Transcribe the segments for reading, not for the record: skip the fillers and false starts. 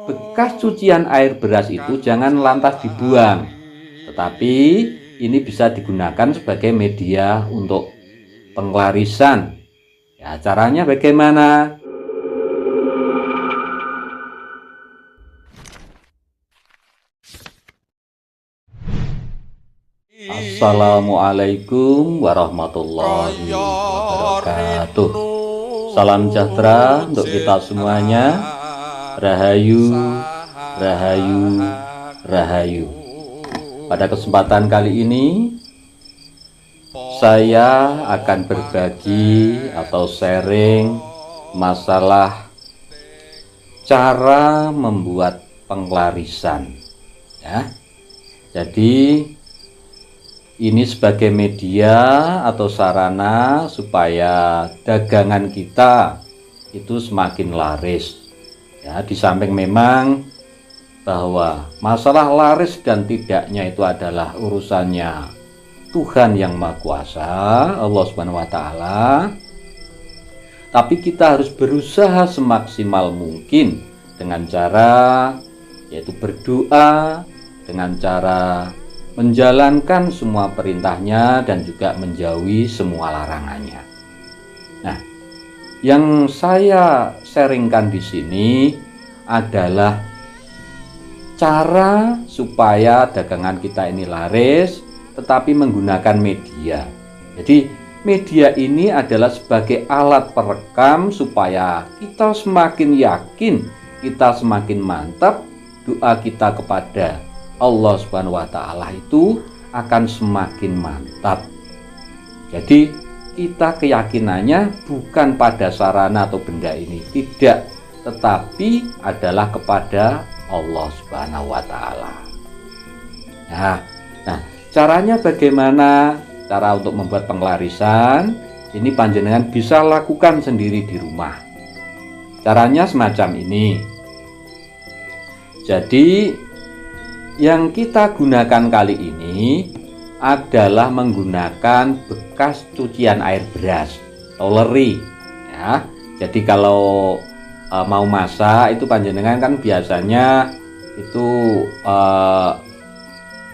bekas cucian air beras itu jangan lantas dibuang, tetapi ini bisa digunakan sebagai media untuk penglarisan. Ya, caranya bagaimana? Assalamualaikum warahmatullahi wabarakatuh. Salam sejahtera untuk kita semuanya. Rahayu, rahayu, rahayu. Pada kesempatan kali ini saya akan berbagi atau sharing masalah cara membuat penglarisan, ya. Jadi ini sebagai media atau sarana supaya dagangan kita itu semakin laris. Ya, di samping memang bahwa masalah laris dan tidaknya itu adalah urusannya Tuhan yang Maha Kuasa, Allah Subhanahu wa taala. Tapi kita harus berusaha semaksimal mungkin dengan cara yaitu berdoa, dengan cara menjalankan semua perintahnya dan juga menjauhi semua larangannya. Nah, yang saya sharingkan di sini adalah cara supaya dagangan kita ini laris, tetapi menggunakan media. Jadi, media ini adalah sebagai alat perekam supaya kita semakin yakin, kita semakin mantap, doa kita kepada Allah Subhanahu wa taala itu akan semakin mantap. Jadi kita keyakinannya bukan pada sarana atau benda ini, tidak, tetapi adalah kepada Allah Subhanahu wa taala. Nah, caranya bagaimana? Cara untuk membuat penglarisan ini panjenengan bisa lakukan sendiri di rumah. Caranya semacam ini. Jadi yang kita gunakan kali ini adalah menggunakan bekas cucian air beras atau leri, ya. Jadi kalau mau masak itu panjenengan kan biasanya itu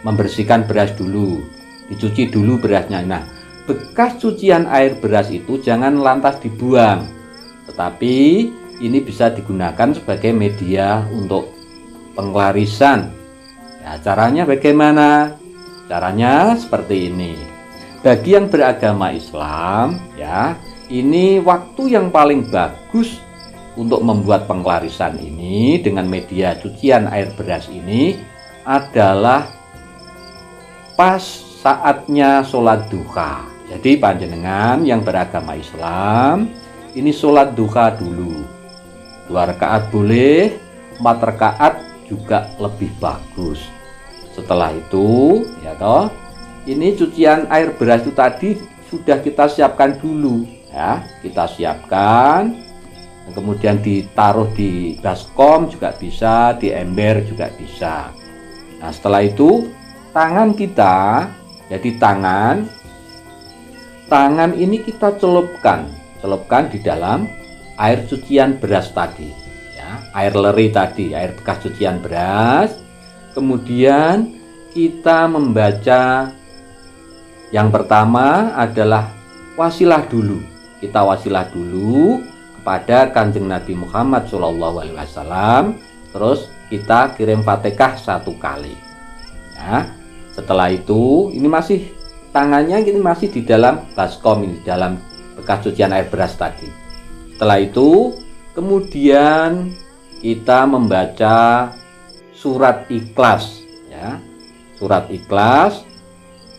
membersihkan beras dulu, dicuci dulu berasnya. Nah, bekas cucian air beras itu jangan lantas dibuang, tetapi ini bisa digunakan sebagai media untuk penglarisan. Ya, caranya bagaimana? Caranya seperti ini. Bagi yang beragama Islam, ya, ini waktu yang paling bagus untuk membuat penglarisan ini dengan media cucian air beras ini adalah pas saatnya sholat duha. Jadi panjenengan yang beragama Islam ini sholat duha dulu. 2 rakaat boleh, 4 rakaat juga lebih bagus. Setelah itu, ya toh, ini cucian air beras itu tadi sudah kita siapkan dulu, ya. Kita siapkan, kemudian ditaruh di baskom juga bisa, di ember juga bisa. Nah, setelah itu tangan kita, jadi tangan ini kita celupkan di dalam air cucian beras tadi, ya, air leri tadi, air bekas cucian beras. Kemudian kita membaca yang pertama adalah wasilah dulu. Kita wasilah dulu kepada Kanjeng Nabi Muhammad SAW. Terus kita kirim Fatihah 1 kali. Ya, setelah itu ini masih tangannya ini masih di dalam baskom ini, di dalam bekas cucian air beras tadi. Setelah itu kemudian kita membaca surat Ikhlas, ya, surat Ikhlas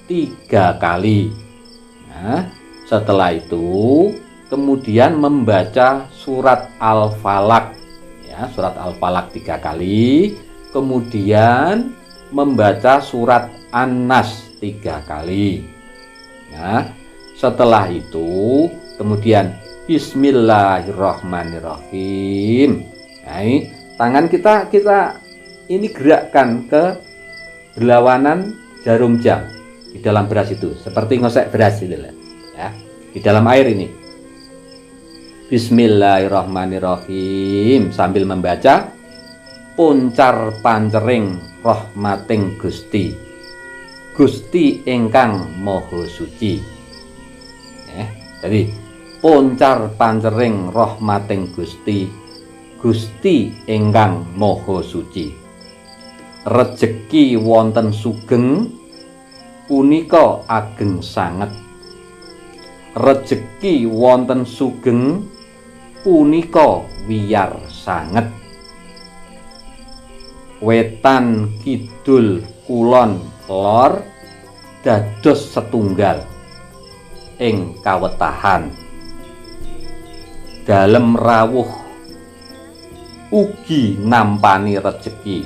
3 kali. Nah, setelah itu kemudian membaca surat Al-Falaq, ya, surat Al-Falaq 3 kali. Kemudian membaca surat An-Nas 3 kali. Nah, setelah itu kemudian Bismillahirrahmanirrahim. Nah, tangan kita ini gerakkan ke berlawanan jarum jam di dalam beras itu, seperti ngosek beras itu, ya, di dalam air ini. Bismillahirrahmanirrahim sambil membaca puncar pancering rahmating Gusti, Gusti ingkang Maha Suci. Jadi puncar pancering rahmating Gusti, Gusti ingkang Maha Suci. Rejeki wonten sugeng punika ageng sanget. Rejeki wonten sugeng punika wiyar sanget. Wetan kidul kulon lor dados setunggal ing kawetahan. Dalem rawuh ugi nampani rejeki,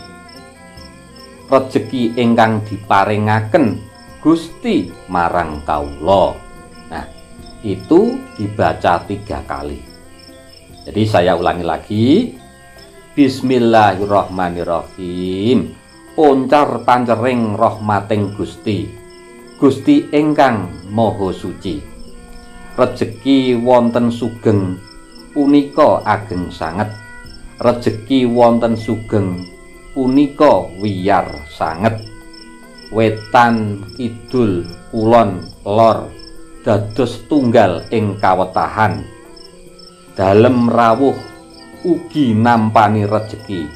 rejeki ingkang diparingaken Gusti marang kawula. Nah, itu dibaca 3 kali. Jadi saya ulangi lagi. Bismillahirrahmanirrahim. Puncar pancering rahmating Gusti, Gusti ingkang Maha Suci. Rejeki wonten sugeng punika ageng sanget. Rejeki wonten sugeng punika wiyar sanget. Wetan kidul kulon lor dados tunggal ing kawetahan. Dalem rawuh ugi nampani rejeki,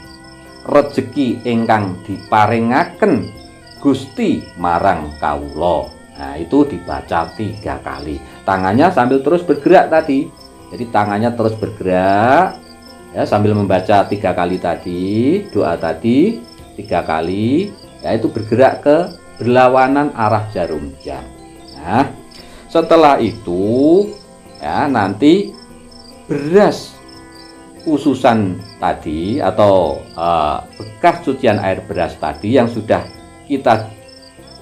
rejeki ingkang diparingaken Gusti marang kawula. Nah, itu dibaca 3 kali. Tangannya sambil terus bergerak tadi. Jadi tangannya terus bergerak ya, sambil membaca 3 kali tadi, doa tadi 3 kali, yaitu bergerak ke berlawanan arah jarum jam. Nah, setelah itu ya, nanti beras ususan tadi atau bekas cucian air beras tadi yang sudah kita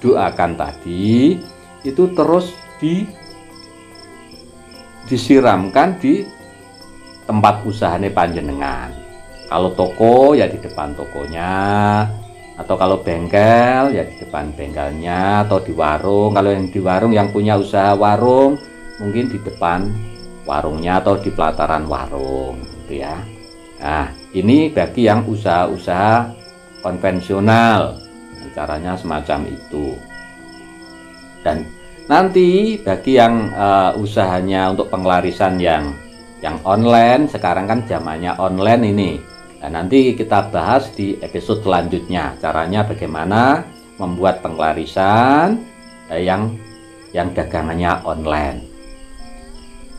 doakan tadi itu terus disiramkan di tempat usahane panjenengan. Kalau toko ya di depan tokonya, atau kalau bengkel ya di depan bengkelnya, atau di warung. Kalau yang di warung, yang punya usaha warung, mungkin di depan warungnya atau di pelataran warung gitu ya. Nah, ini bagi yang usaha-usaha konvensional, caranya semacam itu. Dan nanti bagi yang usahanya untuk penglarisan yang online, sekarang kan zamannya online ini. Nah, nanti kita bahas di episode selanjutnya caranya bagaimana membuat penglarisan yang dagangannya online.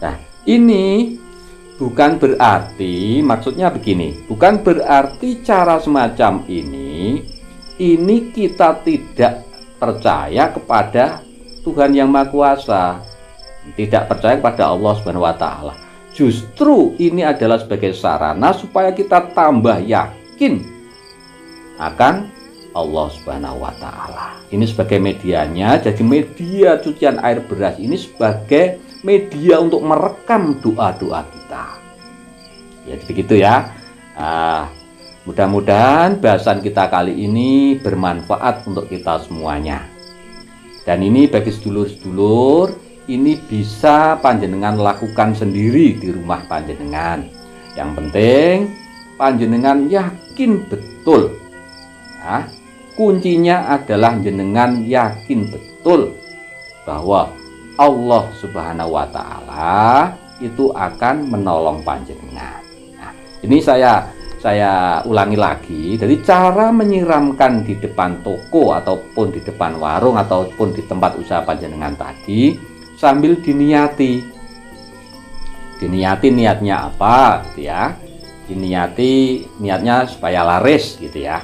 Nah, ini bukan berarti, maksudnya begini, bukan berarti cara semacam ini kita tidak percaya kepada Tuhan yang Maha Kuasa, tidak percaya kepada Allah Subhanahu wa Ta'ala. Justru ini adalah sebagai sarana supaya kita tambah yakin akan Allah Subhanahu wa Ta'ala. Ini sebagai medianya. Jadi media cucian air beras ini sebagai media untuk merekam doa-doa kita. Ya begitu ya. Mudah-mudahan bahasan kita kali ini bermanfaat untuk kita semuanya. Dan ini bagi sedulur-sedulur, ini bisa panjenengan lakukan sendiri di rumah panjenengan. Yang penting panjenengan yakin betul ya, kuncinya adalah jenengan yakin betul bahwa Allah Subhanahu wa Ta'ala itu akan menolong panjenengan. Nah, ini saya ulangi lagi. Jadi cara menyiramkan di depan toko ataupun di depan warung ataupun di tempat usaha panjenengan tadi sambil diniati niatnya apa gitu ya. Niatnya supaya laris gitu ya,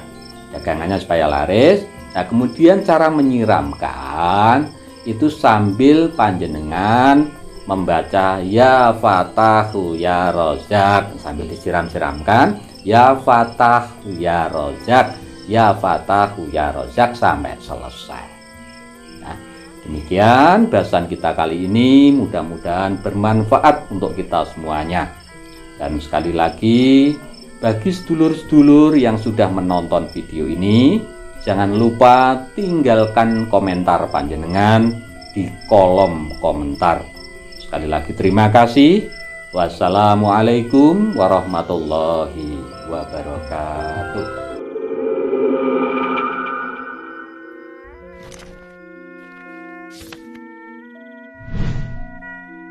dagangannya supaya laris. Nah, kemudian cara menyiramkan itu sambil panjenengan membaca ya Fatahu ya Rozak, sambil disiram-siramkan ya Fatahu ya Rozak, ya Fatahu ya Rozak sampai selesai. Demikian bahasan kita kali ini, mudah-mudahan bermanfaat untuk kita semuanya. Dan sekali lagi, bagi sedulur-sedulur yang sudah menonton video ini, jangan lupa tinggalkan komentar panjenengan di kolom komentar. Sekali lagi terima kasih. Wassalamualaikum warahmatullahi wabarakatuh.